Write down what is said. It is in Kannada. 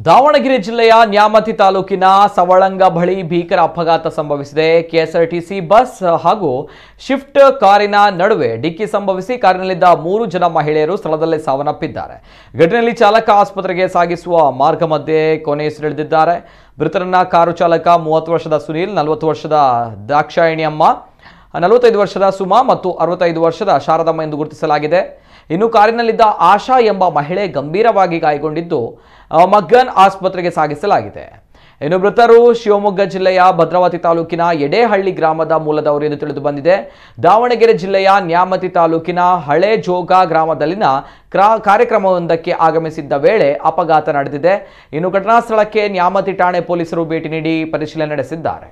ದಾವಣಗೆರೆ ಜಿಲ್ಲೆಯ ನ್ಯಾಮತಿ ತಾಲೂಕಿನ ಸವಳಂಗ ಬಳಿ ಭೀಕರ ಅಪಘಾತ ಸಂಭವಿಸಿದೆ. ಕೆಎಸ್ಆರ್ಟಿಸಿ ಬಸ್ ಹಾಗೂ ಶಿಫ್ಟ್ ಕಾರಿನ ನಡುವೆ ಡಿಕ್ಕಿ ಸಂಭವಿಸಿ ಕಾರಿನಲ್ಲಿದ್ದ 3 ಜನ ಮಹಿಳೆಯರು ಸ್ಥಳದಲ್ಲೇ ಸಾವನ್ನಪ್ಪಿದ್ದಾರೆ. ಘಟನೆಯಲ್ಲಿ ಚಾಲಕ ಆಸ್ಪತ್ರೆಗೆ ಸಾಗಿಸುವ ಮಾರ್ಗ ಮಧ್ಯೆ ಕೊನೆಯುಸಿರೆಳೆದಿದ್ದಾರೆ. ಮೃತರನ್ನ ಕಾರು ಚಾಲಕ 30 ವರ್ಷದ ಸುನೀಲ್, 40 ವರ್ಷದ ದಾಕ್ಷಾಯಿಣಿ ಅಮ್ಮ, 45 ವರ್ಷದ ಸುಮಾ ಮತ್ತು 65 ವರ್ಷದ ಶಾರದಮ್ಮ ಎಂದು ಗುರುತಿಸಲಾಗಿದೆ. ಇನ್ನು ಕಾರಿನಲ್ಲಿದ್ದ ಆಶಾ ಎಂಬ ಮಹಿಳೆ ಗಂಭೀರವಾಗಿ ಗಾಯಗೊಂಡಿದ್ದು ಮಗ್ಗನ್ ಆಸ್ಪತ್ರೆಗೆ ಸಾಗಿಸಲಾಗಿದೆ. ಇನ್ನು ಮೃತರು ಶಿವಮೊಗ್ಗ ಜಿಲ್ಲೆಯ ಭದ್ರಾವತಿ ತಾಲೂಕಿನ ಎಡೇಹಳ್ಳಿ ಗ್ರಾಮದ ಮೂಲದವರು ಎಂದು ತಿಳಿದು ಬಂದಿದೆ. ದಾವಣಗೆರೆ ಜಿಲ್ಲೆಯ ನ್ಯಾಮತಿ ತಾಲೂಕಿನ ಹಳೆ ಜೋಗ ಗ್ರಾಮದಲ್ಲಿನ ಕಾರ್ಯಕ್ರಮವೊಂದಕ್ಕೆ ಆಗಮಿಸಿದ್ದ ವೇಳೆ ಅಪಘಾತ ನಡೆದಿದೆ. ಇನ್ನು ಘಟನಾ ಸ್ಥಳಕ್ಕೆ ನ್ಯಾಮತಿ ಠಾಣೆ ಪೊಲೀಸರು ಭೇಟಿ ನೀಡಿ ಪರಿಶೀಲನೆ ನಡೆಸಿದ್ದಾರೆ.